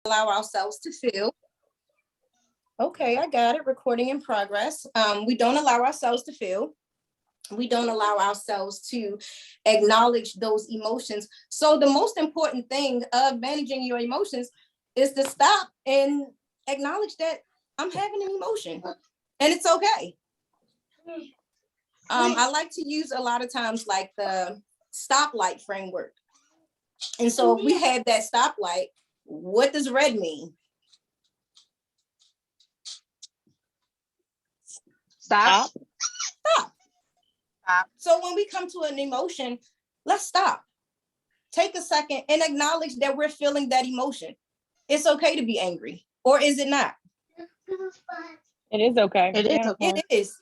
allow ourselves to feel. Okay, I got it. Recording in progress. We don't allow ourselves to feel. We don't allow ourselves to acknowledge those emotions. So the most important thing of managing your emotions is to stop and acknowledge that I'm having an emotion and it's okay. I like to use a lot of times like the stoplight framework. And so if we have that stoplight, what does red mean? Stop. Stop. So when we come to an emotion, let's stop. Take a second and acknowledge that we're feeling that emotion. It's okay to be angry, or is it not? It is okay. It is okay. It is.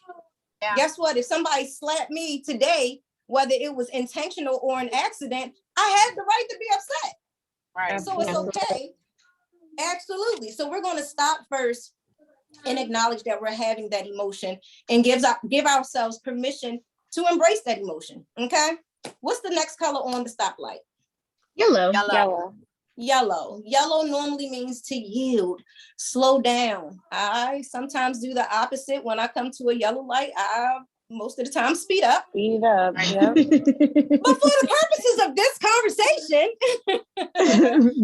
Yeah. Guess what? If somebody slapped me today, whether it was intentional or an accident, I have the right to be upset. Right. So it's okay. Absolutely. So we're going to stop first and acknowledge that we're having that emotion and give ourselves permission to embrace that emotion. Okay. What's the next color on the stoplight? Yellow. Yellow. Yellow normally means to yield, slow down. I sometimes do the opposite. When I come to a yellow light, I most of the time speed up. Yeah. But for the purposes of this conversation,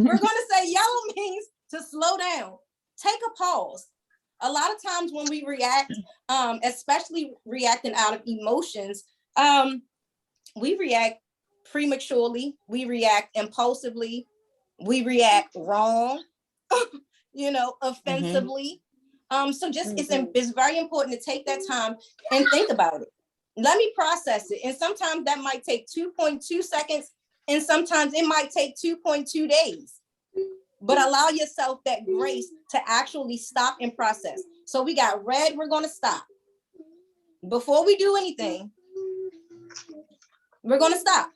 we're going to say yellow means to slow down. Take a pause. A lot of times when we react, especially reacting out of emotions, we react prematurely, we react impulsively, we react wrong, offensively. So just it's very important to take that time and think about it. Let me process it. And sometimes that might take 2.2 seconds, and sometimes it might take 2.2 days. But allow yourself that grace to actually stop and process. So we got red, we're going to stop. Before we do anything, we're going to stop.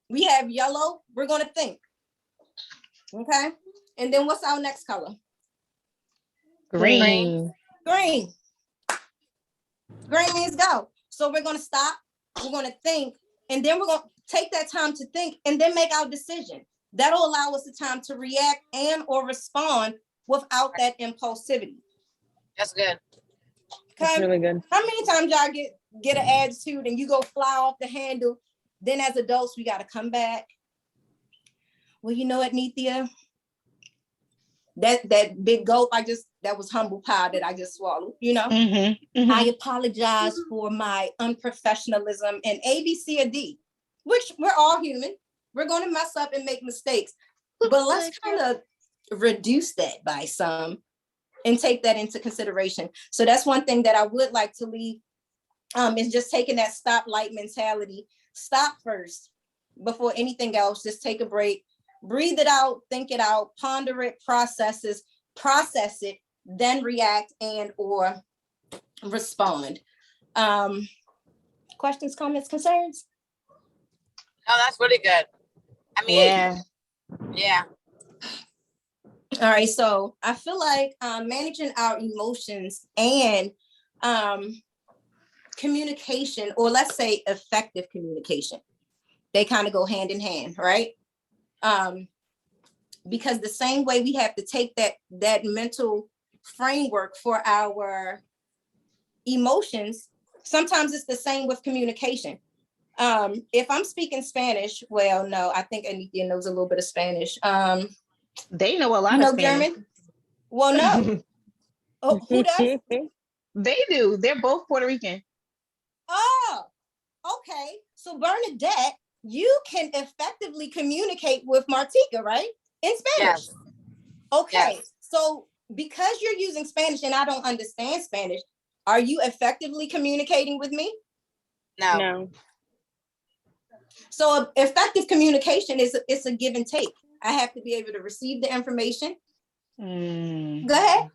We have yellow, we're going to think. Okay. And then what's our next color? Green. Green means go. So we're going to stop, we're going to think, and then we're going to take that time to think and then make our decision. That'll allow us the time to react and or respond without that impulsivity. That's good. That's really good. How many times y'all get an attitude and you go fly off the handle? Then as adults, we got to come back. Well, you know what, Nithya? That big gulp, that was humble pie that I just swallowed, I apologize for my unprofessionalism and A, B, C, or D, which we're all human. We're going to mess up and make mistakes, but let's kind of reduce that by some and take that into consideration. So that's one thing that I would like to leave is just taking that stoplight mentality. Stop first before anything else. Just take a break, breathe it out, think it out, ponder it, process it, then react and or respond. Questions, comments, concerns? No, that's really good. I mean, yeah. All right, so I feel like managing our emotions and communication, or let's say effective communication, they kind of go hand in hand, right? Because the same way we have to take that mental framework for our emotions, sometimes it's the same with communication. If I'm speaking Spanish, well, no, I think Anithya knows a little bit of Spanish. They know a lot of Spanish. German? Well, no. Oh, who does? They do. They're both Puerto Rican. Oh, okay. So Bernadette, you can effectively communicate with Martika, right? In Spanish. Yes. Okay. Yes. So because you're using Spanish and I don't understand Spanish, are you effectively communicating with me? No. So effective communication it's a give and take. I have to be able to receive the information. Go ahead.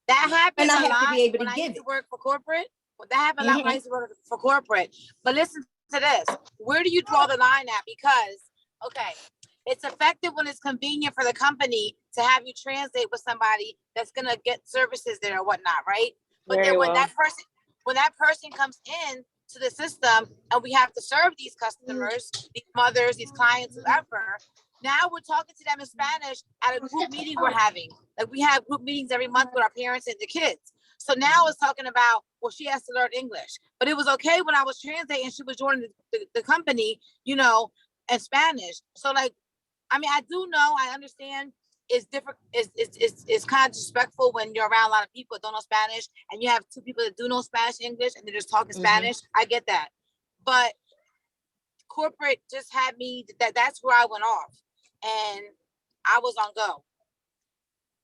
That happens and I a have lot to be able to when I give used it. to work for corporate. That happened a lot when I used to work for corporate. But listen to this. Where do you draw the line at? Because, okay, it's effective when it's convenient for the company to have you translate with somebody that's going to get services there or whatnot, right? But then when that person comes in to the system and we have to serve these customers, these mothers, these clients, whoever, Now we're talking to them in Spanish at a group meeting we're having. Like we have group meetings every month with our parents and the kids. So now it's talking about, well, she has to learn English. But it was okay when I was translating and she was joining the company, you know, in Spanish. So like, I mean, I do know, I understand it's different. It's kind of disrespectful when you're around a lot of people that don't know Spanish and you have two people that do know Spanish, English, and they're just talking Spanish. I get that. But corporate just had me, that's where I went off and I was on go.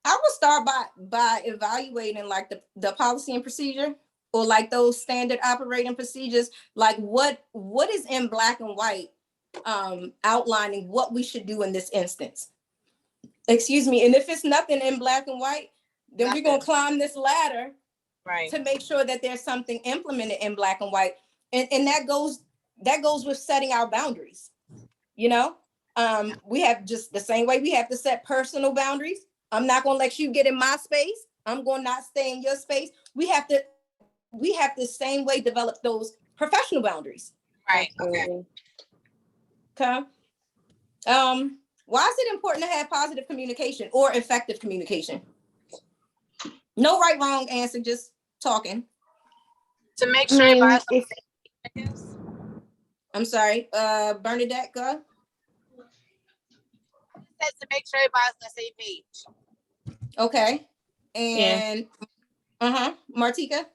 I would start by evaluating like the policy and procedure, or like those standard operating procedures, like what is in black and white, outlining what we should do in this instance. Excuse me. And if it's nothing in black and white, then we're gonna climb this ladder, right, to make sure that there's something implemented in black and white. And that goes with setting our boundaries. You know, we have just the same way we have to set personal boundaries. I'm not gonna let you get in my space. I'm gonna not stay in your space. We have the same way develop those professional boundaries. Right. Okay. Okay. Why is it important to have positive communication or effective communication? No right, wrong answer, just talking. To make sure everybody's on the same. I'm sorry, Bernadette, go. It says to make sure everybody's on the same page. Okay. And Martika?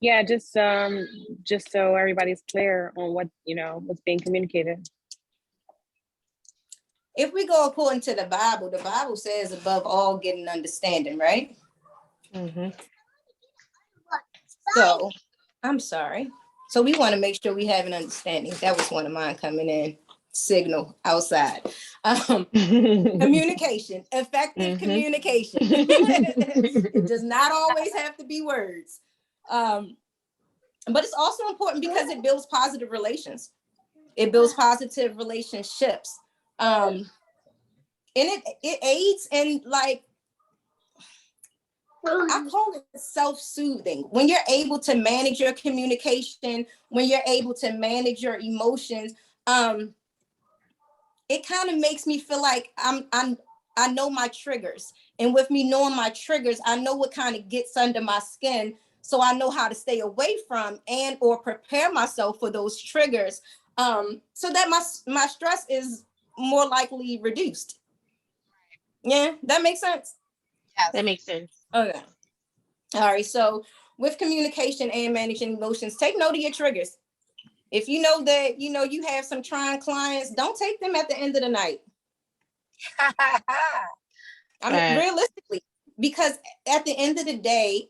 Yeah, just so everybody's clear on what, you know, what's being communicated. If we go according to the Bible says above all get an understanding, right? So I'm sorry. So we want to make sure we have an understanding. That was one of mine coming in. Signal outside. Communication, effective communication. It does not always have to be words. But it's also important because it builds positive relations. It builds positive relationships. And it aids in, like, I call it self-soothing. When you're able to manage your communication, when you're able to manage your emotions, it kind of makes me feel like I know my triggers. And with me knowing my triggers, I know what kind of gets under my skin. So I know how to stay away from and or prepare myself for those triggers, so that my stress is more likely reduced. Yeah, that makes sense. Yes. That makes sense. Okay. All right. So with communication and managing emotions, take note of your triggers. If you know that, you know, you have some trying clients, don't take them at the end of the night. I mean, realistically, because at the end of the day,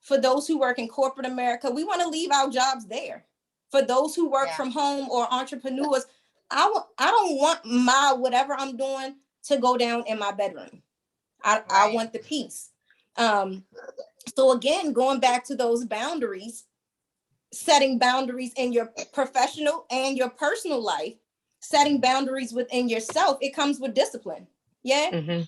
for those who work in corporate America, we want to leave our jobs there. For those who work from home or entrepreneurs, I don't want my whatever I'm doing to go down in my bedroom. I want the peace. So again, going back to those boundaries, setting boundaries in your professional and your personal life, setting boundaries within yourself, it comes with discipline. Yeah.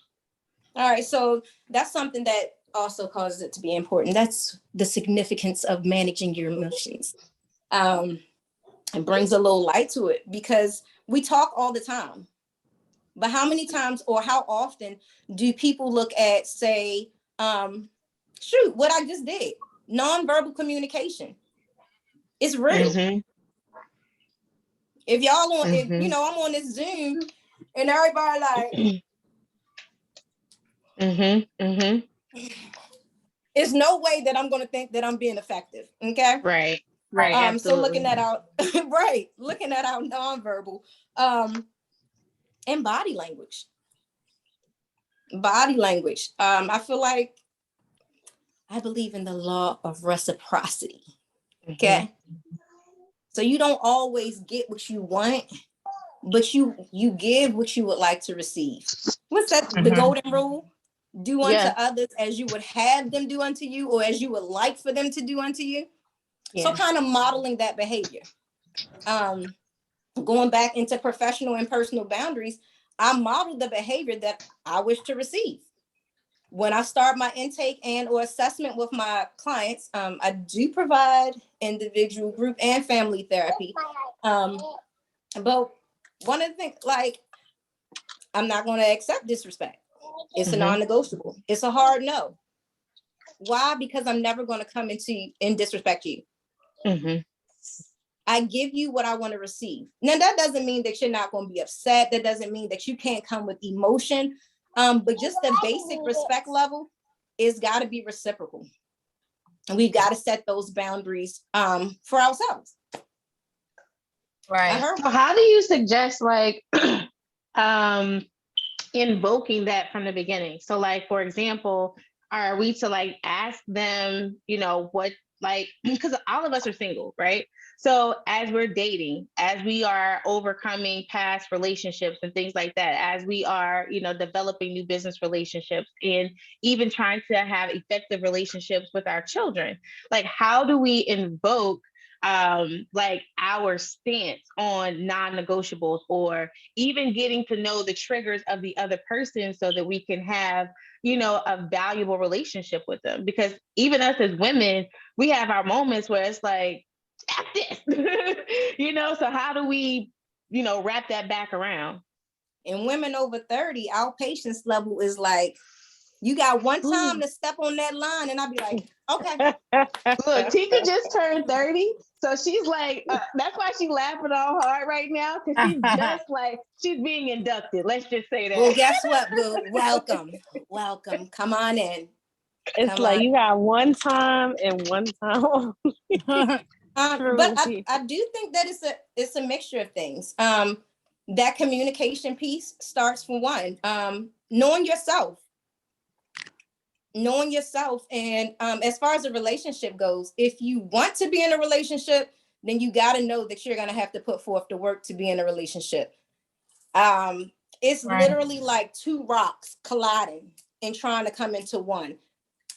All right. So that's something that also causes it to be important. That's the significance of managing your emotions. It brings a little light to it because we talk all the time. But how many times or how often do people look at, say, what I just did, nonverbal communication? It's real. If y'all on, if, you know, I'm on this Zoom and everybody like, it's no way that I'm going to think that I'm being effective. Okay. Right. So looking at our, looking at our nonverbal, and body language. I feel like I believe in the law of reciprocity. Okay. So you don't always get what you want, but you give what you would like to receive. What's that? The golden rule? Do unto others as you would have them do unto you, or as you would like for them to do unto you. So kind of modeling that behavior. Going back into professional and personal boundaries, I model the behavior that I wish to receive. When I start my intake and or assessment with my clients, I do provide individual, group, and family therapy. But one of the things, like, I'm not going to accept disrespect. It's a non-negotiable. It's a hard no. Why? Because I'm never going to come into and disrespect you. I give you what I want to receive. Now, that doesn't mean that you're not going to be upset. That doesn't mean that you can't come with emotion. But just the basic respect level is got to be reciprocal. And we've got to set those boundaries for ourselves. Right. So how do you suggest like invoking that from the beginning? So like, for example, are we to like ask them, you know, what, like, because all of us are single, right? So as we're dating, as we are overcoming past relationships and things like that, as we are, you know, developing new business relationships and even trying to have effective relationships with our children, like how do we invoke like our stance on non-negotiables, or even getting to know the triggers of the other person so that we can have, you know, a valuable relationship with them? Because even us as women, we have our moments where it's like, F this, you know, so how do we, you know, wrap that back around? And women over 30, our patience level is like, you got one time to step on that line, and I'll be like, okay. Look, Tika just turned 30, so she's like, that's why she's laughing all hard right now, because she's just like, she's being inducted. Let's just say that. Well, guess what, boo? Welcome. Come on in. It's like you got one time and one time. But I do think that it's a mixture of things. That communication piece starts from one, knowing yourself. And as far as a relationship goes, if you want to be in a relationship, then you got to know that you're going to have to put forth the work to be in a relationship. It's literally like two rocks colliding and trying to come into one.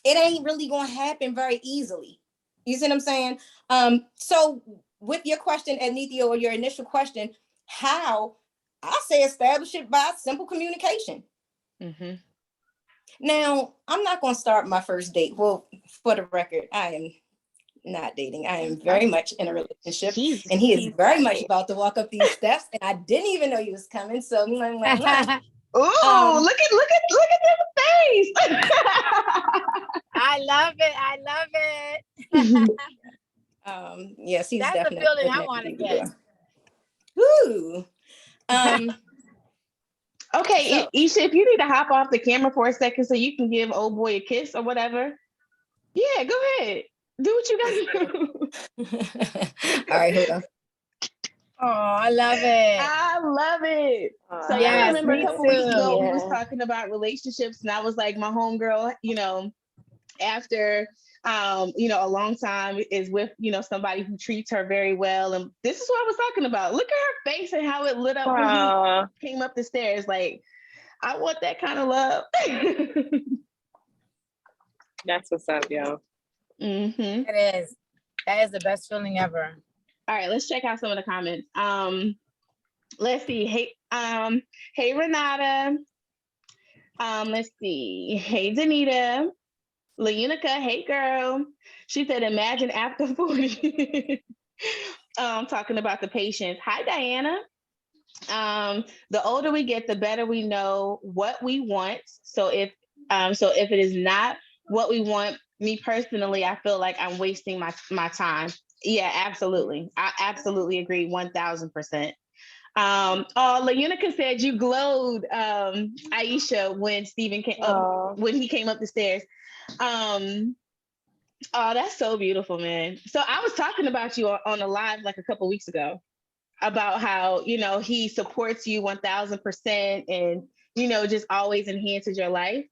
It ain't really going to happen very easily. You see what I'm saying? So with your question, Anithia, or your initial question, how? I say establish it by simple communication. Now, I'm not going to start my first date. Well, for the record, I am not dating. I am very much in a relationship, and he is very much about to walk up these steps, and I didn't even know he was coming. So, Ooh, look at his face. I love it. Yes, he's That's definitely the feeling I want to get. Woo. Okay, so, Isha, if you need to hop off the camera for a second so you can give old boy a kiss or whatever, yeah, go ahead. Do what you gotta do. All right, hold on. Oh, I love it. So yes, I remember a couple weeks ago, we was talking about relationships, and I was like, my homegirl, you know, after you know, a long time is with, you know, somebody who treats her very well. And this is what I was talking about. Look at her face and how it lit up when he came up the stairs. Like, I want that kind of love. That's what's up, yo. It is. That is the best feeling ever. All right, let's check out some of the comments. Let's see. Hey Renata. Let's see. Hey Danita. Leunica, hey girl. She said, imagine after 40. Talking about the patience. Hi, Diana. The older we get, the better we know what we want. So if it is not what we want, me personally, I feel like I'm wasting my time. Yeah, absolutely. I absolutely agree 1000%. Leunica said you glowed, Aisha, when Stephen came up, when he came up the stairs. Oh, that's so beautiful, man. So I was talking about you on a live like a couple weeks ago about how, you know, he supports you 1000% and, you know, just always enhances your life.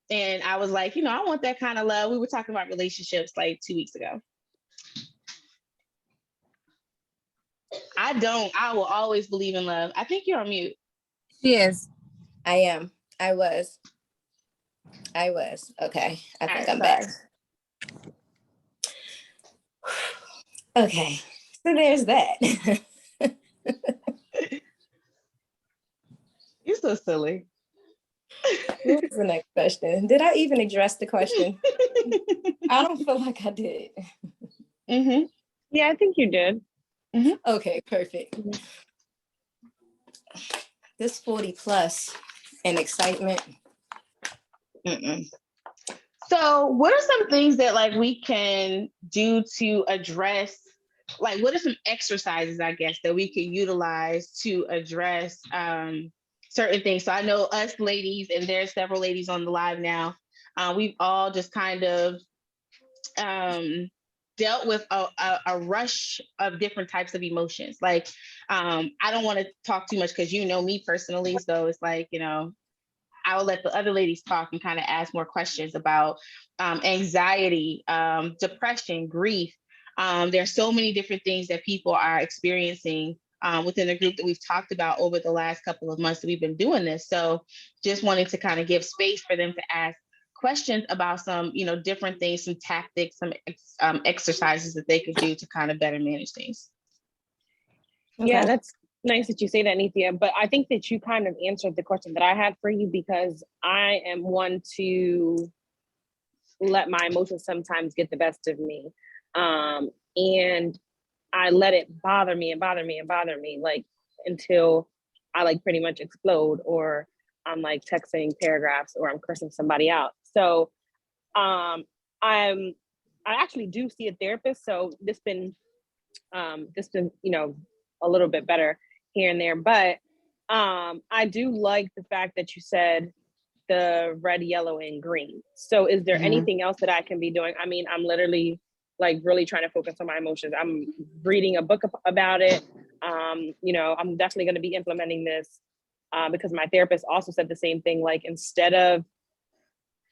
And I was like, you know, I want that kind of love. We were talking about relationships like 2 weeks ago. I will always believe in love. I think you're on mute. She is. I am. I was. Okay. I think I'm back. Okay. So there's that. You're so silly. What was the next question? Did I even address the question? I don't feel like I did. Yeah, I think you did. Okay, perfect. this 40 plus and excitement. So what are some things that like we can do to address, like what are some exercises, I guess, that we can utilize to address certain things? So I know us ladies, and there's several ladies on the live now, we've all just kind of dealt with a rush of different types of emotions. Like, I don't want to talk too much because you know me personally. So it's like, you know, I will let the other ladies talk and kind of ask more questions about anxiety, depression, grief. There's so many different things that people are experiencing within the group that we've talked about over the last couple of months that we've been doing this. So just wanting to kind of give space for them to ask questions about some, you know, different things, some tactics, some exercises that they could do to kind of better manage things. Okay. Yeah, that's nice that you say that, Nithya. But I think that you kind of answered the question that I had for you, because I am one to let my emotions sometimes get the best of me. And I let it bother me and bother me and bother me, like until I like pretty much explode, or I'm like texting paragraphs, or I'm cursing somebody out. So I actually do see a therapist. So this been, you know, a little bit better here and there. But I do like the fact that you said the red, yellow, and green. So is there anything else that I can be doing? I mean, I'm literally like really trying to focus on my emotions. I'm reading a book about it. You know, I'm definitely going to be implementing this because my therapist also said the same thing. Like, instead of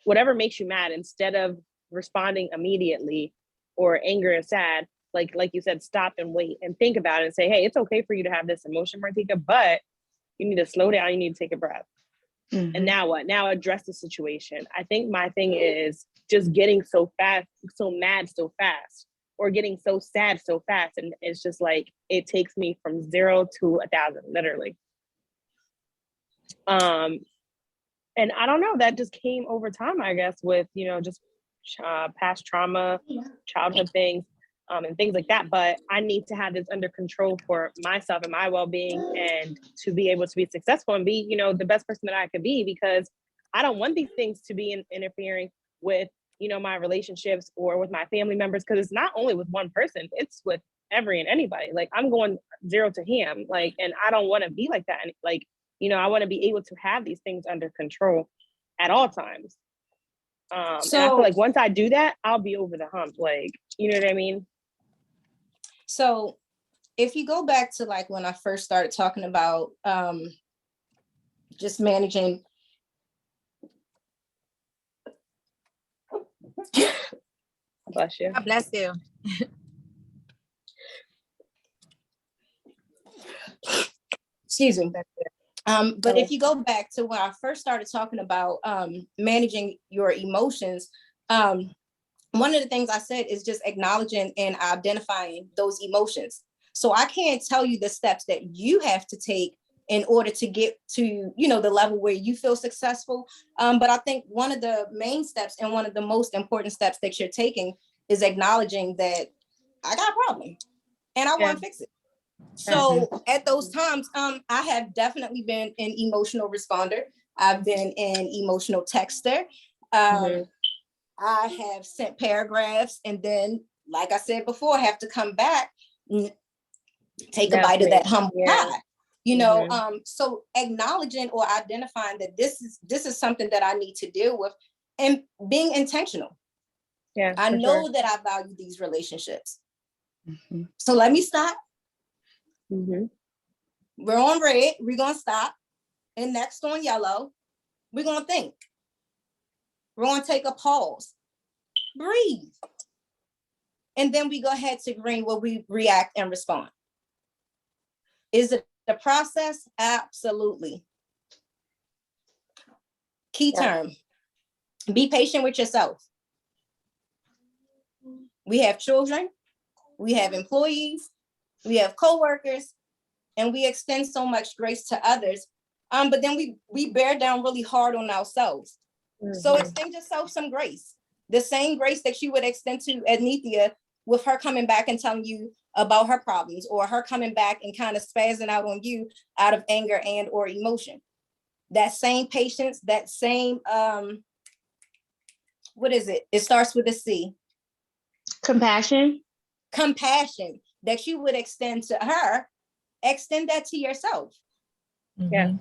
whatever makes you mad, instead of responding immediately or anger and sad, like you said, stop and wait and think about it and say, hey, it's okay for you to have this emotion, Martika, but you need to slow down. You need to take a breath. And now what? Now address the situation. I think my thing is just getting so fast, so mad so fast, or getting so sad so fast. And it's just like, it takes me from 0 to 1,000, literally. And I don't know, that just came over time, I guess, with, you know, just past trauma, childhood things, and things like that. But I need to have this under control for myself and my well-being, and to be able to be successful and be, you know, the best person that I could be, because I don't want these things to be interfering with, you know, my relationships or with my family members, because it's not only with one person, it's with every and anybody. Like, I'm going 0 to him, like, and I don't want to be like that. And like, you know, I want to be able to have these things under control at all times. So, and I feel like once I do that, I'll be over the hump. Like, you know what I mean? So if you go back to like when I first started talking about just managing. Bless you. God bless you. Excuse me. But if you go back to when I first started talking about managing your emotions, one of the things I said is just acknowledging and identifying those emotions. So I can't tell you the steps that you have to take in order to get to, you know, the level where you feel successful. But I think one of the main steps and one of the most important steps that you're taking is acknowledging that I got a problem and I want to fix it. So at those times, I have definitely been an emotional responder. I've been an emotional texter. I have sent paragraphs, and then, like I said before, I have to come back, take a bite of that humble pie. You know, so acknowledging or identifying that this is something that I need to deal with, and being intentional. Yeah, I know that I value these relationships. So let me stop. We're on red. We're gonna stop, and next on yellow, we're gonna think. We're gonna take a pause, breathe, and then we go ahead to green where we react and respond. Is it the process? Absolutely. Key term: be patient with yourself. We have children, we have employees, we have coworkers, and we extend so much grace to others. But then we bear down really hard on ourselves. So extend yourself some grace. The same grace that you would extend to Adnithia with her coming back and telling you, about her problems, or her coming back and kind of spazzing out on you out of anger and or emotion. That same patience, that same, what is it? It starts with a C. Compassion. Compassion that you would extend to her, extend that to yourself. Yeah.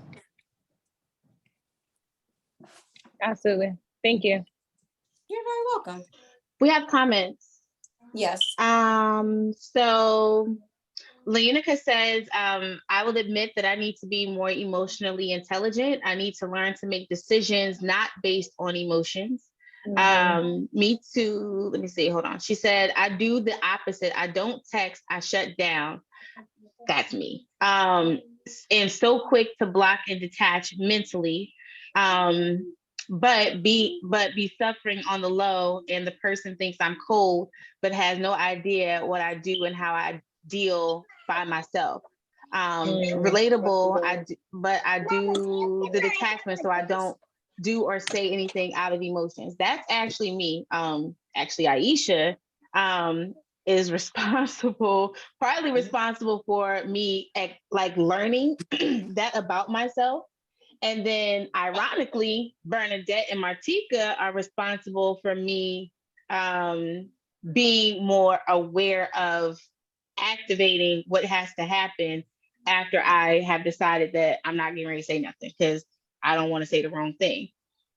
Absolutely. Thank you. You're very welcome. We have comments. Yes. So Leonica says, I will admit that I need to be more emotionally intelligent. I need to learn to make decisions not based on emotions. Me too. Let me see. Hold on. She said, I do the opposite. I don't text. I shut down. That's me. And so quick to block and detach mentally. But be suffering on the low, and the person thinks I'm cold, but has no idea what I do and how I deal by myself. Relatable. But I do the detachment, so I don't do or say anything out of emotions. That's actually me. Actually, Aisha is partly responsible for me like learning that about myself. And then ironically, Bernadette and Martika are responsible for me being more aware of activating what has to happen after I have decided that I'm not getting ready to say nothing because I don't want to say the wrong thing.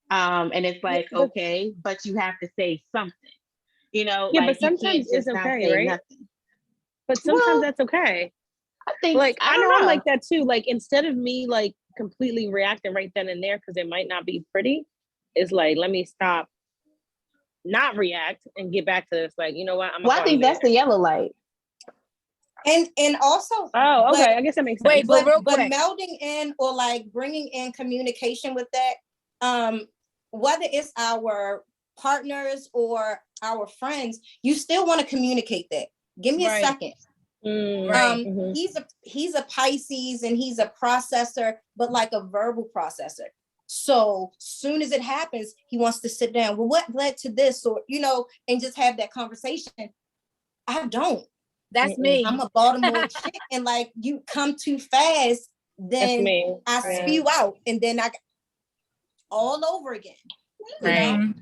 And it's like, okay, but you have to say something, you know, yeah, like but sometimes it's okay, right? Nothing. But sometimes that's okay. I think, like, I know I'm like that. that too. Like, instead of me like completely reacting right then and there because it might not be pretty, it's like, let me stop, not react, and get back to this. Like, you know what? I think that's the yellow light. And also, oh, okay, I guess that makes sense. Wait, but melding in or like bringing in communication with that, whether it's our partners or our friends, you still want to communicate that. Give me a second. He's a Pisces, and he's a processor, but like a verbal processor. So soon as it happens, he wants to sit down. Well, what led to this? Or, you know, and just have that conversation. I don't. That's me. I'm a Baltimore chick, and like, you come too fast, then I spew out, and then I all over again. You know?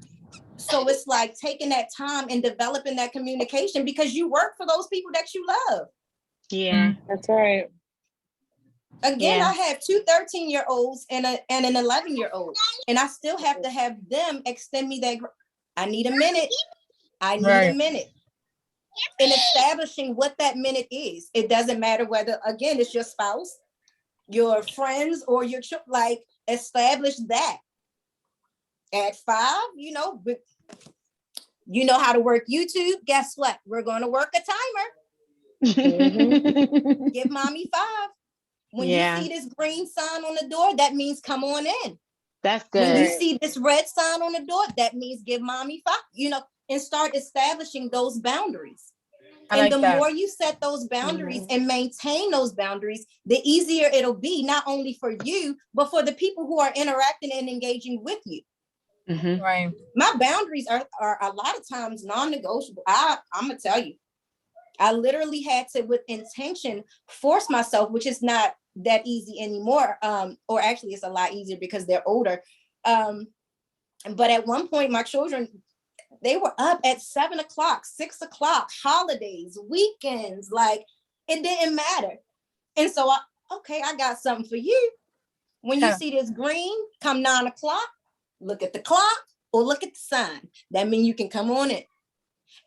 So it's like taking that time and developing that communication, because you work for those people that you love. Yeah, that's right. Again, I have two 13-year-olds and an 11-year-old, and I still have to have them extend me that. I need a minute. I need a minute. In establishing what that minute is, it doesn't matter whether, again, it's your spouse, your friends, or your like, establish that. At 5, you know how to work YouTube. Guess what? We're going to work a timer. Give mommy 5. When you see this green sign on the door, that means come on in. That's good. When you see this red sign on the door, that means give mommy 5, you know, and start establishing those boundaries. And the more you set those boundaries and maintain those boundaries, the easier it'll be, not only for you, but for the people who are interacting and engaging with you. Right. My boundaries are a lot of times non-negotiable. I'm gonna tell you, I literally had to, with intention, force myself, which is not that easy anymore. Or actually it's a lot easier because they're older. But at one point, my children, they were up at 7 o'clock, 6 o'clock, holidays, weekends, like it didn't matter. And so I got something for you. When you see this green come 9 o'clock, look at the clock or look at the sign. That means you can come on in.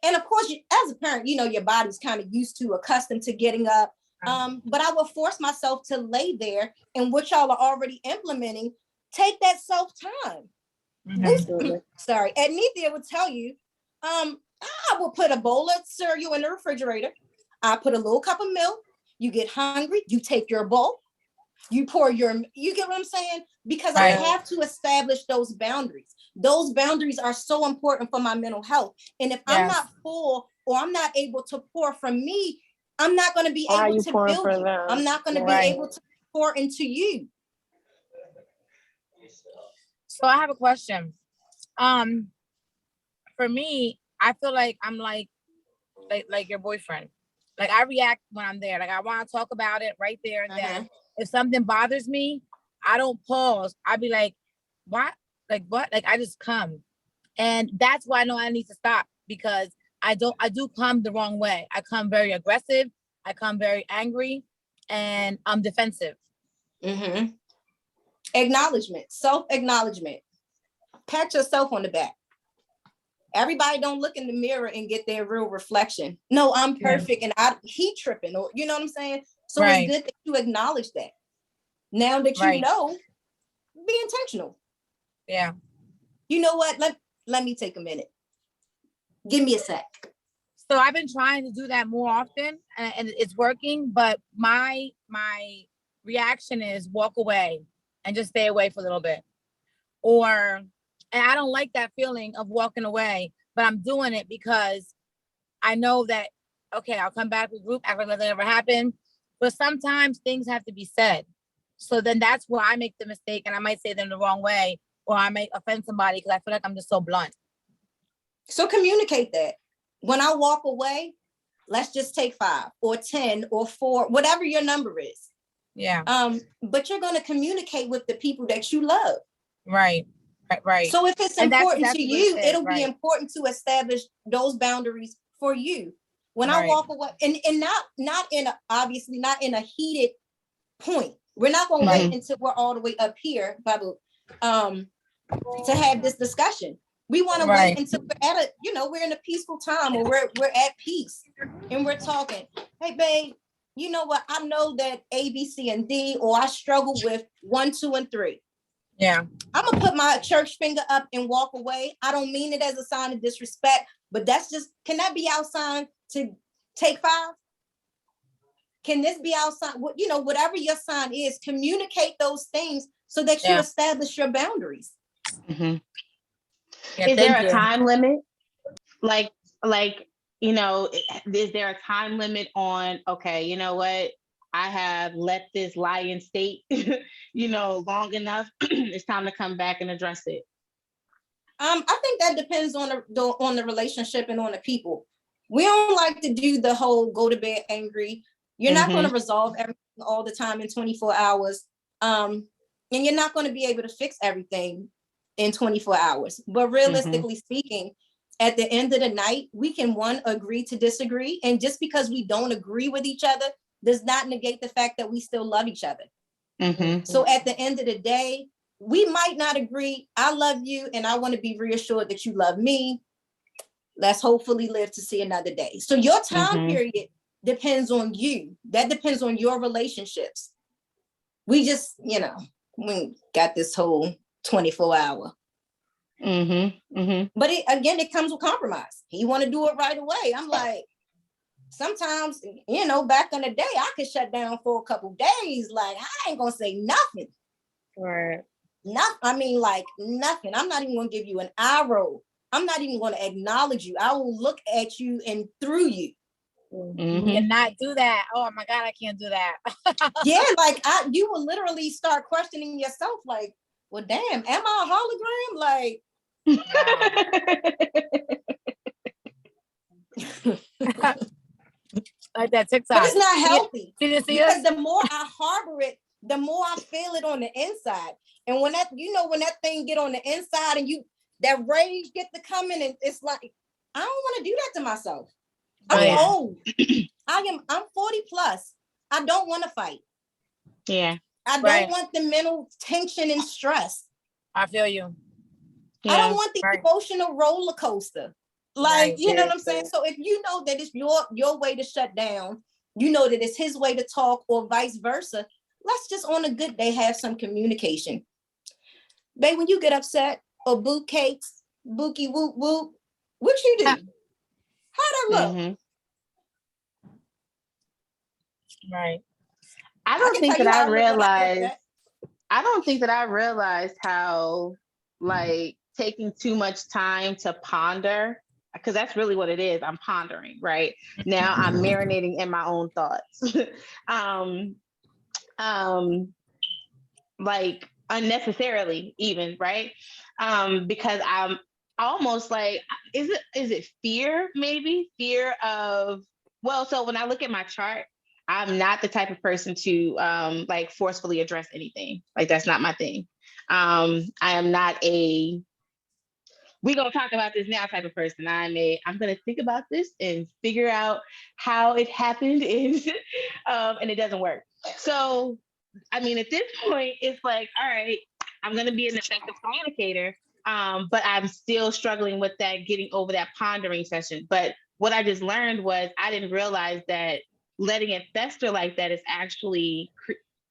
And of course, as a parent, you know, your body's kind of used to, accustomed to getting up. But I will force myself to lay there, and what y'all are already implementing, take that self-time. Sorry, Adnithia would tell you, I will put a bowl of cereal in the refrigerator. I put a little cup of milk. You get hungry, you take your bowl, you pour you get what I'm saying? Because I have to establish those boundaries. Those boundaries are so important for my mental health. And if I'm not full, or I'm not able to pour from me, I'm not going to be able to build you. I'm not going to be able to pour into you. So I have a question. For me, I feel like I'm like your boyfriend. Like I react when I'm there. Like I want to talk about it right there and then. If something bothers me, I don't pause. I'd be like, what? Like what? Like I just come. And that's why I know I need to stop, because I do come the wrong way. I come very aggressive. I come very angry, and I'm defensive. Acknowledgement, self-acknowledgement. Pat yourself on the back. Everybody don't look in the mirror and get their real reflection. No, I'm perfect and he tripping, or you know what I'm saying? So it's good that you acknowledge that. Now that you know, be intentional. Yeah. You know what? Let me take a minute. Give me a sec. So I've been trying to do that more often, and it's working, but my reaction is walk away and just stay away for a little bit. And I don't like that feeling of walking away, but I'm doing it because I know that, okay, I'll come back with group, act like nothing ever happened. But sometimes things have to be said. So then that's where I make the mistake, and I might say them the wrong way, or I might offend somebody because I feel like I'm just so blunt. So communicate that. When I walk away, let's just take 5 or 10 or 4, whatever your number is. Yeah. But you're going to communicate with the people that you love. Right. So if it's important to you, it'll be important to establish those boundaries for you. When I walk away, and not in a, obviously not in a heated point. We're not going to wait until we're all the way up here, Babu, to have this discussion. We want to wait until we're at we're in a peaceful time, or we're at peace, and we're talking. Hey, babe, you know what? I know that A, B, C, and D, or I struggle with 1, 2, and 3. Yeah. I'm gonna put my church finger up and walk away. I don't mean it as a sign of disrespect, but that's just, can that be our sign to take 5? Can this be our sign? Whatever your sign is, communicate those things so that you establish your boundaries. Is there a time limit? Like, is there a time limit on, okay, you know what? I have let this lie in state, long enough. It's time to come back and address it. I think that depends on the relationship and on the people. We don't like to do the whole go to bed angry. You're not going to resolve everything all the time in 24 hours. And you're not going to be able to fix everything in 24 hours. But realistically speaking, at the end of the night, we can, agree to disagree. And just because we don't agree with each other does not negate the fact that we still love each other. So at the end of the day, we might not agree. I love you, and I want to be reassured that you love me. Let's hopefully live to see another day. So your time period depends on you. That depends on your relationships. We just, we got this whole 24-hour. But it comes with compromise. He want to do it right away. I'm like, sometimes, back in the day, I could shut down for a couple days. Like, I ain't gonna say nothing. Right. Nothing. I'm not even gonna give you an eye roll. I'm not even gonna acknowledge you. I will look at you and through you. You cannot do that. Oh my God, I can't do that. Yeah, like you will literally start questioning yourself. Like, well, damn, am I a hologram? Like. Like that TikTok. But it's not healthy. Because the more I harbor it, the more I feel it on the inside. And when that thing get on the inside and that rage get to coming, and it's like, I don't want to do that to myself. I'm old. I'm 40 plus. I don't want to fight. Yeah. I don't want the mental tension and stress. I feel you. Yeah. I don't want the emotional roller coaster. Like, you know what I'm saying? So if you know that it's your way to shut down, you know that it's his way to talk, or vice versa, let's just on a good day have some communication. Babe, when you get upset or boo cakes, bookie whoop whoop, what you do? How'd that look? Right. I don't think that I realized how, like, taking too much time to ponder, because that's really what it is. I'm pondering, right? Now I'm marinating in my own thoughts. Like unnecessarily even, right? Because I'm almost like, is it fear, maybe? Fear of Well, so when I look at my chart, I'm not the type of person to like forcefully address anything. Like that's not my thing. I am not a we gonna talk about this now type of person. I'm gonna think about this and figure out how it happened and it doesn't work. So I mean at this point it's like, all right, I'm gonna be an effective communicator. But I'm still struggling with that getting over that pondering session. But what I just learned was I didn't realize that letting it fester like that is actually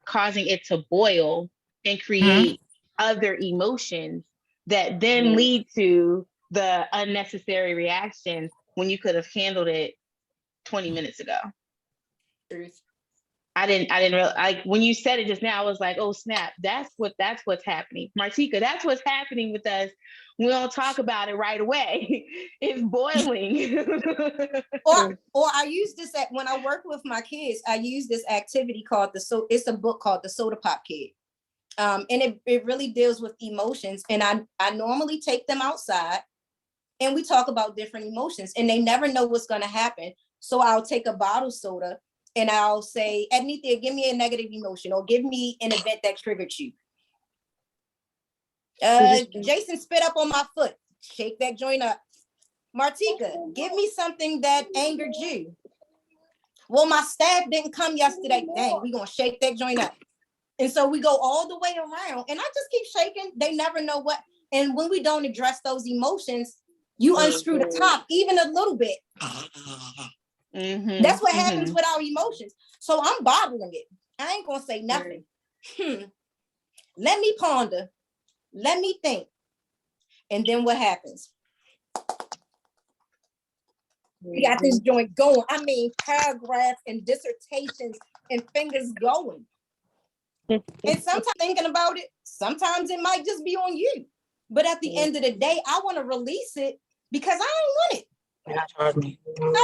causing it to boil and create other emotions that then lead to the unnecessary reactions when you could have handled it 20 minutes ago. Truth. I didn't realize, like when you said it just now, I was like, oh snap, that's what's happening. Martika, that's what's happening with us. We don't talk about it right away. It's boiling. or I use this when I work with my kids, I use this activity called it's a book called The Soda Pop Kid. And it really deals with emotions. And I normally take them outside and we talk about different emotions and they never know what's going to happen. So I'll take a bottle soda and I'll say, Adnithia, give me a negative emotion or give me an event that triggered you. Jason spit up on my foot. Shake that joint up. Martika, give me something that angered you. Well, my staff didn't come yesterday. Dang, we're going to shake that joint up. And so we go all the way around and I just keep shaking. They never know what. And when we don't address those emotions, you unscrew the top even a little bit. That's what happens with our emotions. So I'm bottling it. I ain't going to say nothing. Let me ponder. Let me think. And then what happens? We got this joint going. I mean, paragraphs and dissertations and fingers going. And sometimes thinking about it, sometimes it might just be on you. But at the end of the day, I want to release it because I don't want it. I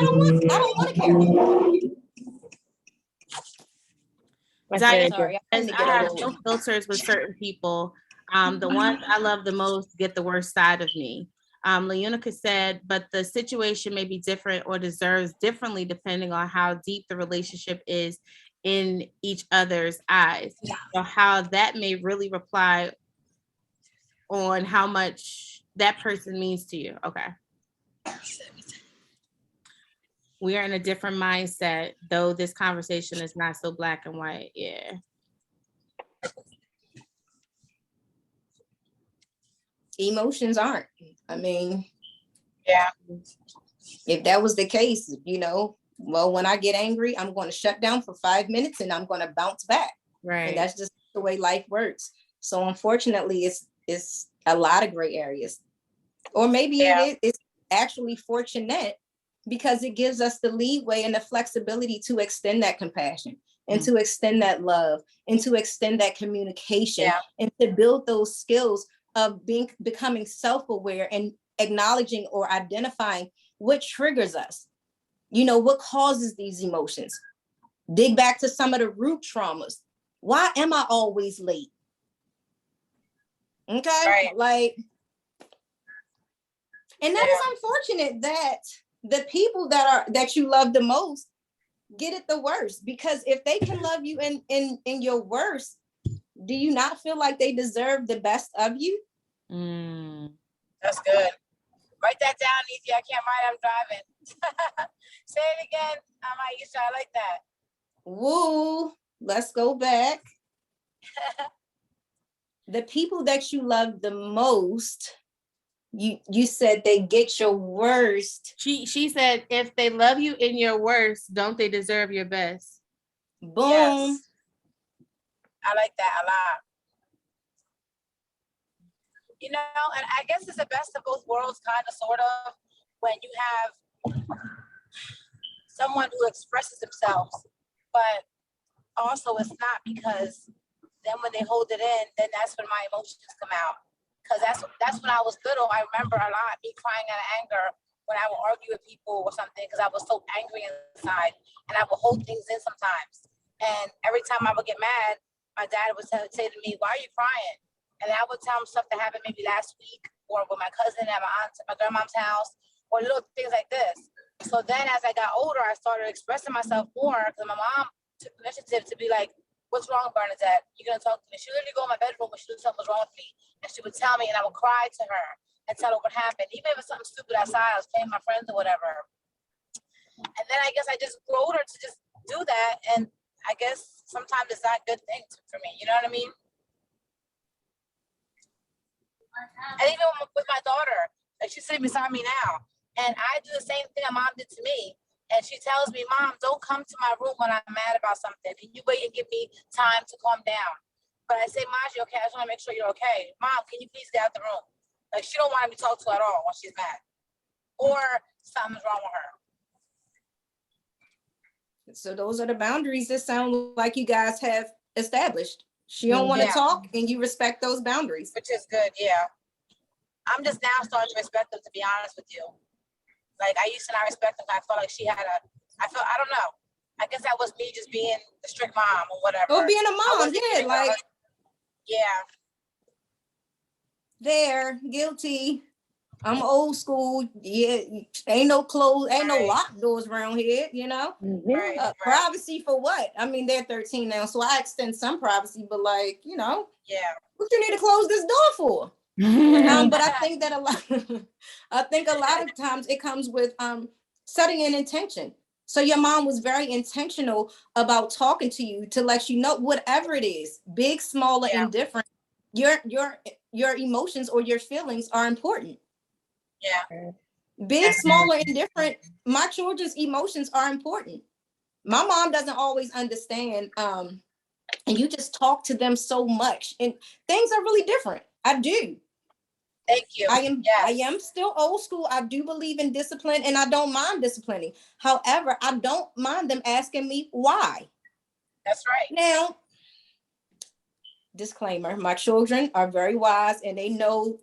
don't want to carry it. Sorry, I have no filters with certain people. The ones I love the most get the worst side of me. Leonica said, but the situation may be different or deserves differently depending on how deep the relationship is in each other's eyes. So how that may really reply on how much that person means to you. Okay. We are in a different mindset, though this conversation is not so black and white. Yeah. Emotions aren't. I mean, Yeah. If that was the case, well, when I get angry, I'm going to shut down for 5 minutes and I'm going to bounce back. Right. And that's just the way life works. So unfortunately, it's a lot of gray areas. Or maybe it's actually fortunate because it gives us the leeway and the flexibility to extend that compassion and to extend that love and to extend that communication and to build those skills of becoming self-aware and acknowledging or identifying what triggers us, what causes these emotions. Dig back to some of the root traumas. Why am I always late? Okay, and that is unfortunate that the people that you love the most get it the worst, because if they can love you in your worst, do you not feel like they deserve the best of you? That's good. Write that down, Nithya. I can't write, I'm driving. Say it again, Aisha. I like that. Woo, let's go back. The people that you love the most, you said they get your worst. She said, if they love you in your worst, don't they deserve your best? Boom. Yes. I like that a lot. And I guess it's the best of both worlds, kind of, sort of, when you have someone who expresses themselves, but also it's not, because then when they hold it in, then that's when my emotions come out. Because that's when I was little. I remember a lot me crying out of anger when I would argue with people or something, because I was so angry inside, and I would hold things in sometimes. And every time I would get mad, my dad would say to me, "Why are you crying?" And I would tell him stuff that happened maybe last week, or with my cousin at my grandmom's house, or little things like this. So then as I got older, I started expressing myself more because my mom took initiative to be like, what's wrong, Bernadette? You're going to talk to me. She literally go in my bedroom when she knew something was wrong with me. And she would tell me, and I would cry to her and tell her what happened. Even if it was something stupid outside, I was playing with my friends or whatever. And then I guess I just grew older to just do that. And I guess sometimes it's not a good thing for me. You know what I mean? And even with my daughter, like she's sitting beside me now. And I do the same thing my mom did to me. And she tells me, Mom, don't come to my room when I'm mad about something. Can you wait and give me time to calm down? But I say, Maj, you okay? I just want to make sure you're okay. Mom, can you please get out the room? Like she don't want me to talk to her at all when she's mad. Or something's wrong with her. So those are the boundaries that sound like you guys have established. She don't want to talk and you respect those boundaries. Which is good, yeah. I'm just now starting to respect them, to be honest with you. Like I used to not respect them. I felt like she had I don't know. I guess that was me just being the strict mom or whatever. Or being a mom, yeah, like. Yeah. There, guilty. I'm old school. Yeah, ain't no clothes, ain't no locked doors around here, you know? Privacy for what? I mean, they're 13 now, so I extend some privacy, but like, you know, what you need to close this door for? But I think that a lot of times it comes with setting an intention. So your mom was very intentional about talking to you to let you know whatever it is, big, small, or indifferent, your emotions or your feelings are important. Yeah. Big, small, or indifferent, my children's emotions are important. My mom doesn't always understand. And you just talk to them so much and things are really different. I do. Thank you. I am still old school. I do believe in discipline and I don't mind disciplining. However, I don't mind them asking me why. That's right. Now, disclaimer, my children are very wise and they know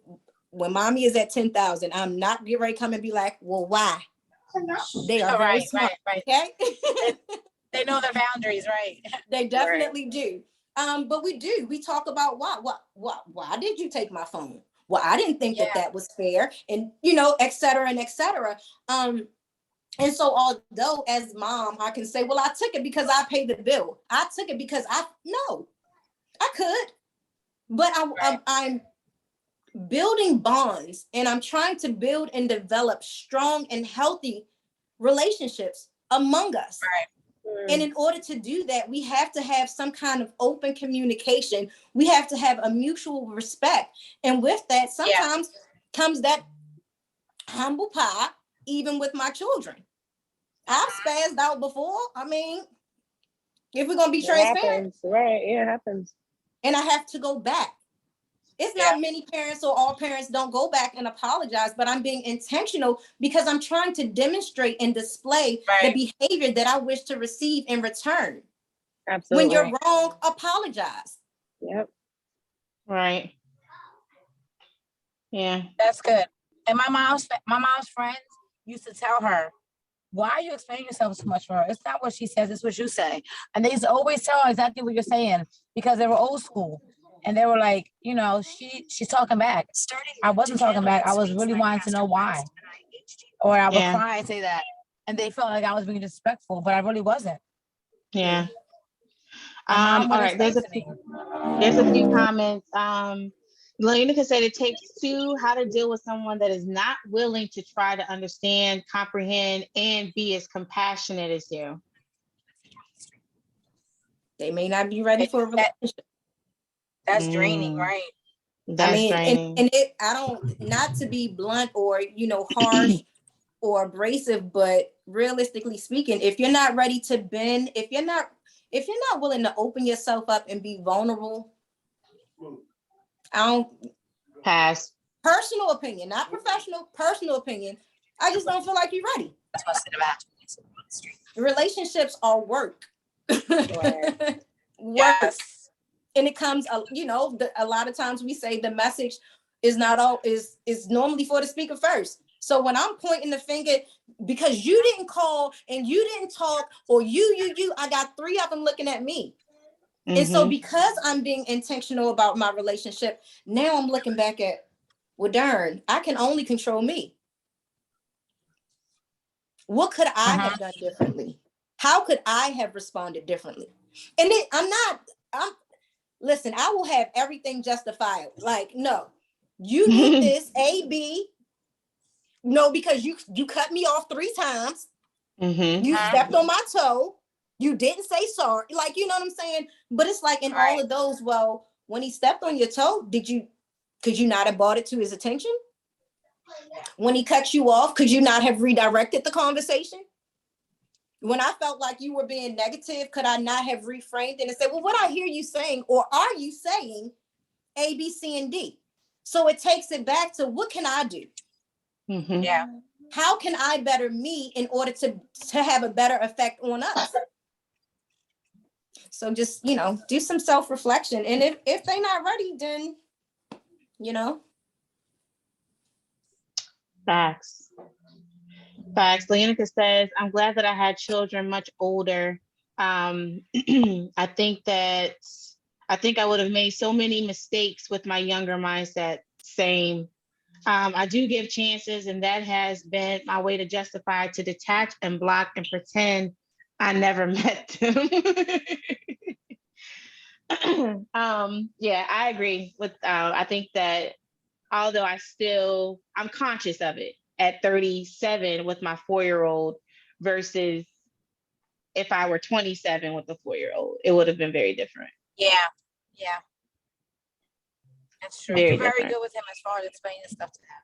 when mommy is at 10,000, I'm not getting ready to come and be like, well, why? They are very smart, right. Okay? They know their boundaries, right? They definitely do. But we talk about why did you take my phone? Well, I didn't think that was fair, and you know, et cetera, and et cetera. And so although as mom, I can say, well, I took it because I paid the bill. I took it because I could, but I'm building bonds and I'm trying to build and develop strong and healthy relationships among us. And in order to do that, we have to have some kind of open communication. We have to have a mutual respect. And with that, sometimes comes that humble pie, even with my children. I've spazzed out before. I mean, if we're going to be transparent. Right, it happens. And I have to go back. It's not many parents or all parents don't go back and apologize, but I'm being intentional because I'm trying to demonstrate and display the behavior that I wish to receive in return. Absolutely. When you're wrong, apologize. Yep. Right. Yeah. That's good. And my mom's friends used to tell her, why are you explaining yourself so much for her? It's not what she says, it's what you say. And they used to always tell her exactly what you're saying because they were old school. And they were like, you know, she's talking back. I wasn't talking back. I was really wanting to know why. Or I would cry and say that. And they felt like I was being disrespectful, but I really wasn't. Yeah. All right. There's a few comments. Leonica said it takes two. How to deal with someone that is not willing to try to understand, comprehend, and be as compassionate as you. They may not be ready for a relationship. That's draining, right? That's draining. And I don't, not to be blunt or, you know, harsh or abrasive, but realistically speaking, if you're not ready to bend, if you're not willing to open yourself up and be vulnerable, I don't pass. Personal opinion, not professional, personal opinion. I just don't feel like you're ready. Relationships are work. Work. Yes. And it comes, you know, a lot of times we say the message is normally for the speaker first. So when I'm pointing the finger because you didn't call and you didn't talk or you, I got three of them looking at me. Mm-hmm. And so because I'm being intentional about my relationship, now I'm looking back at, well, darn, I can only control me. What could I have done differently? How could I have responded differently? And listen, I will have everything justified. Like, no, you did this, A, B. No, because you cut me off 3 times. You stepped on my toe. You didn't say sorry. Like, you know what I'm saying? But it's like in all of those, well, when he stepped on your toe, could you not have brought it to his attention? When he cut you off, could you not have redirected the conversation? When I felt like you were being negative, could I not have reframed it and said, well, what I hear you saying, or are you saying A, B, C, and D? So it takes it back to, what can I do? Yeah. How can I better me in order to have a better effect on us? So just, do some self-reflection. And if they're not ready, then, Facts. Leonica says, I'm glad that I had children much older. I think I would have made so many mistakes with my younger mindset. Same. I do give chances, and that has been my way to justify, to detach and block and pretend I never met them. Yeah, I agree with, I think that although I'm conscious of it at 37 with my 4-year-old versus if I were 27 with a 4-year-old, it would have been very different. Yeah. That's true. You're very good with him as far as explaining stuff to him.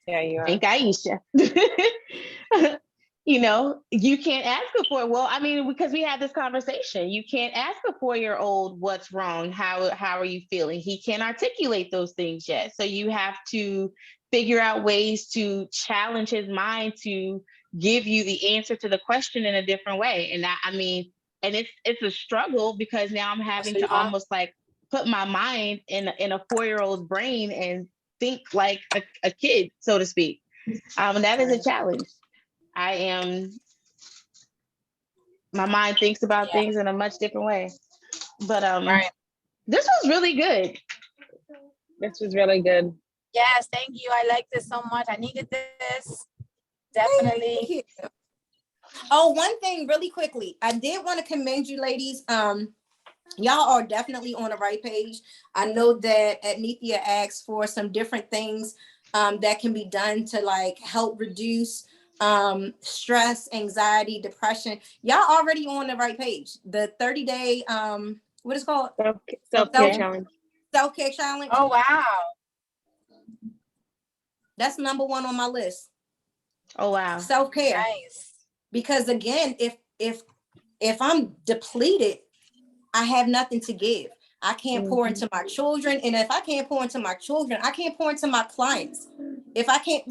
Yeah, you are. Thank Aisha. You can't ask because we had this conversation. You can't ask a 4-year-old what's wrong. How are you feeling? He can't articulate those things yet. So you have to figure out ways to challenge his mind to give you the answer to the question in a different way. And it's a struggle, because now I'm having to almost like put my mind in a 4-year-old's brain and think like a kid, so to speak. And that is a challenge. My mind thinks about things in a much different way. But this was really good. This was really good. Yes, thank you. I like this so much. I needed this. Definitely. Oh, one thing really quickly. I did want to commend you ladies. Y'all are definitely on the right page. I know that Anithia asked for some different things that can be done to like help reduce stress, anxiety, depression. Y'all already on the right page. The 30-day what is it called? Self-care challenge. Self-care challenge. Oh wow. That's number 1 on my list. Oh wow. Self-care. Nice. Because again, if I'm depleted, I have nothing to give. I can't pour into my children. And if I can't pour into my children, I can't pour into my clients. If I can't,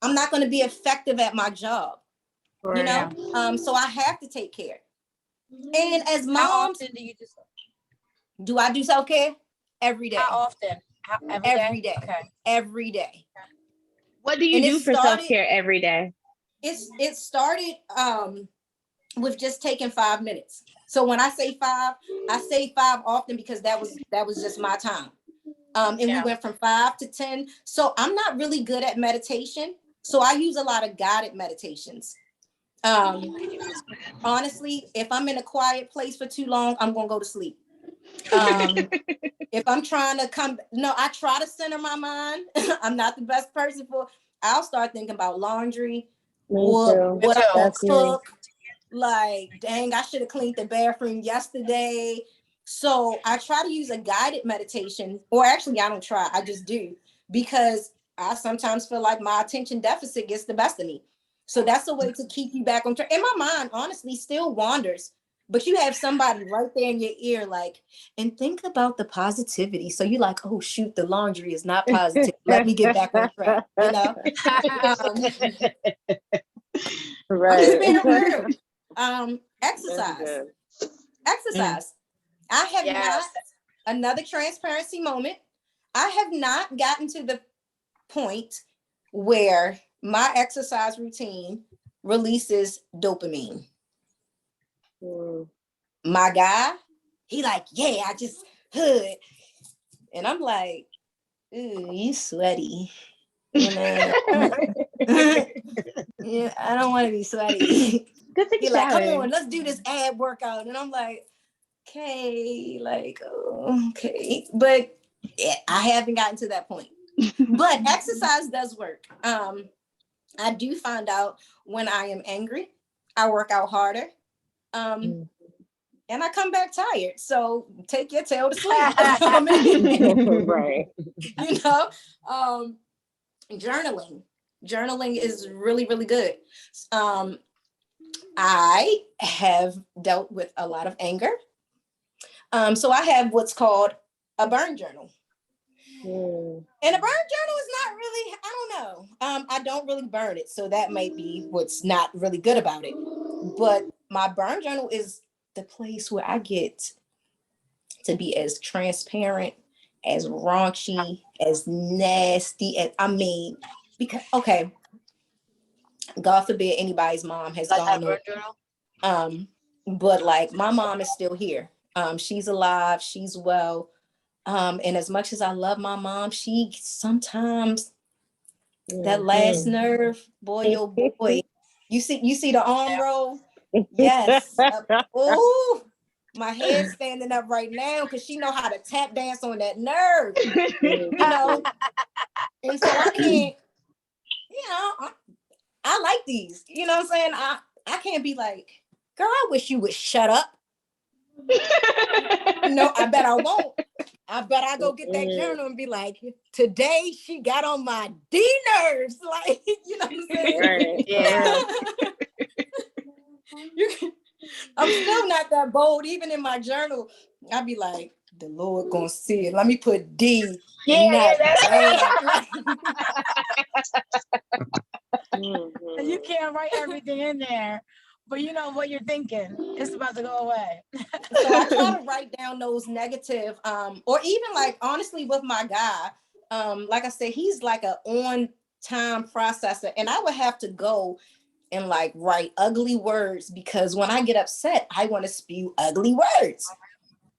I'm not going to be effective at my job. So I have to take care. And as moms, how often do I do self-care? Every day. How often? Every day. Okay. Every day. What do you do for self-care every day? It started with just taking 5 minutes. So when I say 5, I say 5 often because that was just my time. And we went from 5 to 10. So I'm not really good at meditation. So I use a lot of guided meditations. Honestly, if I'm in a quiet place for too long, I'm going to go to sleep. If I'm trying to I try to center my mind. I'm not the best person I'll start thinking about laundry, what I cook. Like, dang, I should have cleaned the bathroom yesterday. So I try to use a guided meditation, or actually I don't try, I just do, because I sometimes feel like my attention deficit gets the best of me. So that's a way to keep you back on track. And my mind honestly still wanders, but you have somebody right there in your ear, like, and think about the positivity. So you're like, oh shoot, the laundry is not positive. Let me get back on track, Right. I'm just being real. Exercise. I have not, another transparency moment. I have not gotten to the point where my exercise routine releases dopamine. My guy, he like, yeah, I just hood. And I'm like, ooh, you sweaty. Yeah, I don't want to be sweaty. Go take a You're like, come shower. on, let's do this ab workout. And I'm like, okay, like, oh, okay. But yeah, I haven't gotten to that point. But exercise does work. I do find out when I am angry, I work out harder. And I come back tired. So take your tail to sleep. I mean, Right. you know, journaling. Journaling is really, really good. I have dealt with a lot of anger. So I have what's called a burn journal. And a burn journal is not really, I don't know. I don't really burn it. So that might be what's not really good about it. But my burn journal is the place where I get to be as transparent, as raunchy, as nasty as, I mean, because, okay, God forbid anybody's mom has gone on. But like my mom is still here. She's alive, she's well. And as much as I love my mom, she sometimes that last nerve, boy, oh boy. You see the arm roll? Yes. Oh, my head's standing up right now because she know how to tap dance on that nerve, you know. And so I can't, you know, I like these. You know what I'm saying? I can't be like, girl, I wish you would shut up. No, I bet I won't. I bet I go get that journal and be like, today she got on my D nerves. Like, you know what I'm saying? Right. Yeah. I'm still not that bold. Even in my journal, I'd be like, the Lord gonna see it. Let me put D. Yeah, that's bad. You can't write everything in there, but you know what you're thinking. It's about to go away. So I try to write down those negative, or even like honestly with my guy, like I said, he's like an on-time processor, and I would have to go and like write ugly words because when I get upset, I want to spew ugly words.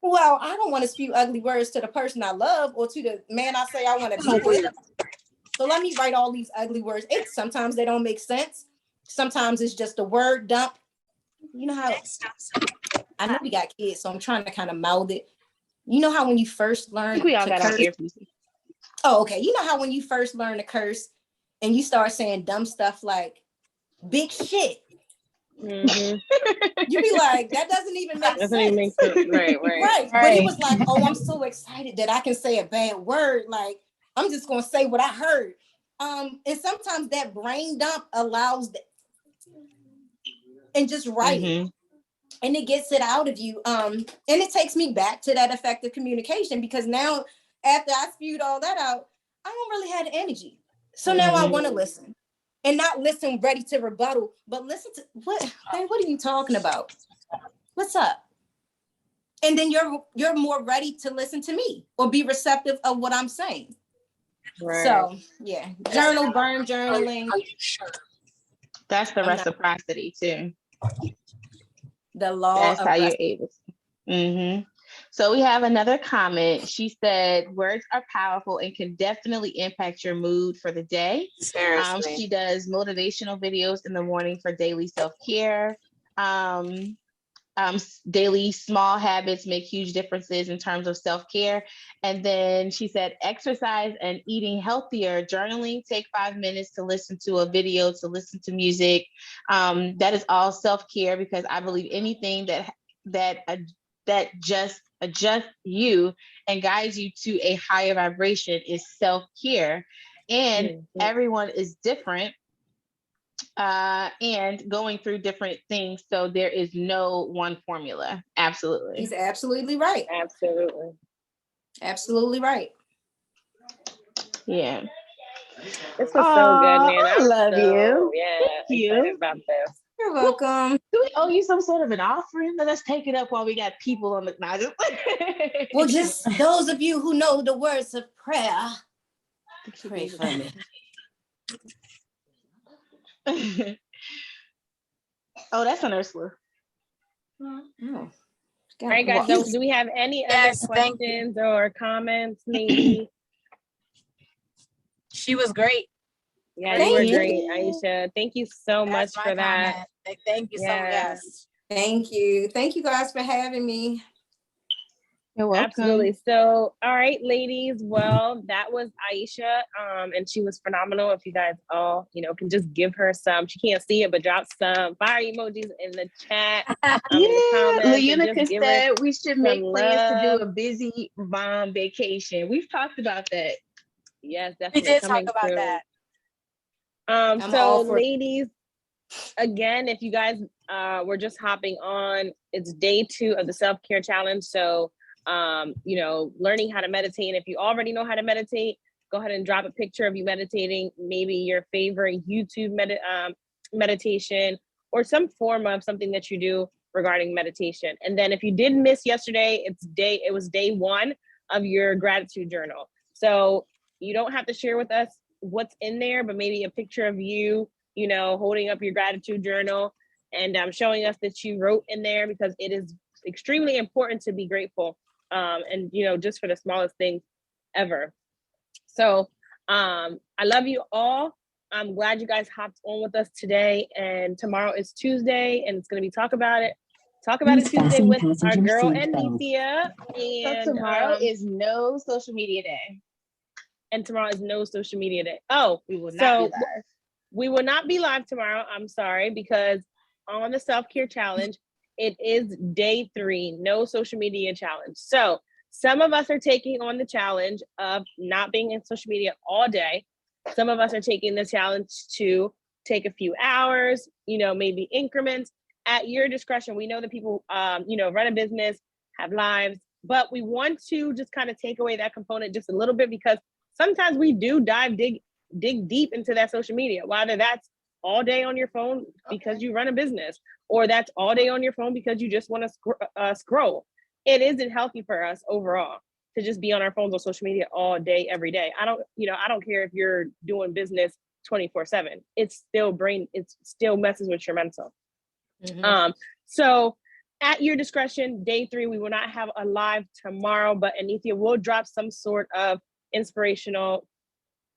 Well, I don't want to spew ugly words to the person I love or to the man I say I want to be with. So let me write all these ugly words. Sometimes they don't make sense. Sometimes it's just a word dump. You know how I know we got kids, so I'm trying to kind of mouth it. You know how when you first learn We all to got curse? our earpieces. Oh, okay. You know how when you first learn to curse and you start saying dumb stuff like big shit. You be like, that doesn't even make sense. Even make sense. Right. Right. But it was like, oh, I'm so excited that I can say a bad word. Like, I'm just gonna say what I heard. And sometimes that brain dump allows and just write it. And it gets it out of you. And it takes me back to that effective communication because now after I spewed all that out, I don't really have the energy. So now I want to listen and not listen ready to rebuttal, but listen to what are you talking about? What's up? And then you're more ready to listen to me or be receptive of what I'm saying. Right. So yeah, burn journaling. That's the reciprocity too. The law. That's how you're able to. So we have another comment. She said, words are powerful and can definitely impact your mood for the day. Seriously. She does motivational videos in the morning for daily self-care. Daily small habits make huge differences in terms of self-care. And then she said, exercise and eating healthier. Journaling, take 5 minutes to listen to a video, to listen to music. That is all self-care because I believe anything that just adjusts you and guides you to a higher vibration is self-care. And everyone is different. And going through different things. So there is no one formula. Absolutely. He's absolutely right. Absolutely right. Yeah. This was so good, man. I love you. Yeah, Thank excited about this. You're welcome. Do we owe you some sort of an offering? Let's take it up while we got people on the night. Well, just those of you who know the words of prayer, pray for me. Oh, that's an Ursula. All right, guys. So do we have any other questions or comments? Maybe. She was great. Yeah, you Thank were you. great, Aisha. Thank you so much That's my for that. comment. Thank you so much. Yeah. Yes. Thank you. Thank you guys for having me. You're welcome. Absolutely. So, all right, ladies. Well, that was Aisha, and she was phenomenal. If you guys all, can just give her some. She can't see it, but drop some fire emojis in the chat, in the comments, and Leunica just give her said we should make some plans to do love. a busy mom vacation. We've talked about that. Yes, We definitely did talk coming about soon. that. I'm So, all for ladies, again, if you guys were just hopping on, it's day 2 of the self-care challenge. So, learning how to meditate. And if you already know how to meditate, go ahead and drop a picture of you meditating, maybe your favorite YouTube meditation or some form of something that you do regarding meditation. And then if you did miss yesterday, it was day 1 of your gratitude journal. So you don't have to share with us what's in there, but maybe a picture of you, holding up your gratitude journal and showing us that you wrote in there, because it is extremely important to be grateful. And just for the smallest things ever. So I love you all. I'm glad you guys hopped on with us today. And tomorrow is Tuesday, and it's going to be Talk About It Tuesday with our girl Anithia. So tomorrow is no social media day. And tomorrow is no social media day. Oh, we will not be live. We will not be live tomorrow. I'm sorry, because on the self-care challenge, it is day 3, no social media challenge. So some of us are taking on the challenge of not being in social media all day. Some of us are taking the challenge to take a few hours, maybe increments at your discretion. We know that people, run a business, have lives, but we want to just kind of take away that component just a little bit, because sometimes we do dig deep into that social media, whether that's all day on your phone because you run a business, or that's all day on your phone because you just want to scroll. It isn't healthy for us overall to just be on our phones on social media all day, every day. I don't care if you're doing business 24/7. It still messes with your mental. Mm-hmm. So at your discretion, day 3, we will not have a live tomorrow, but Anithia will drop some sort of inspirational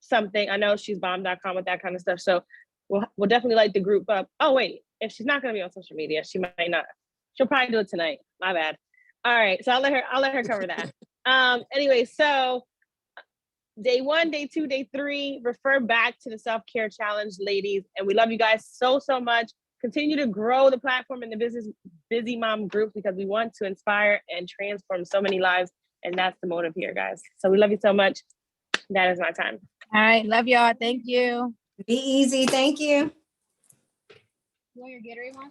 something. I know she's bomb.com with that kind of stuff. So we'll definitely light the group up. Oh, wait, if she's not going to be on social media, she might not. She'll probably do it tonight. My bad. All right. So I'll let her cover that. Anyway, so day 1, day 2, day 3, refer back to the self-care challenge, ladies. And we love you guys so, so much. Continue to grow the platform in the busy mom group, because we want to inspire and transform so many lives. And that's the motive here, guys. So we love you so much. That is my time. All right. Love y'all. Thank you. Be easy. Thank you. You want your Gatorade, Mom?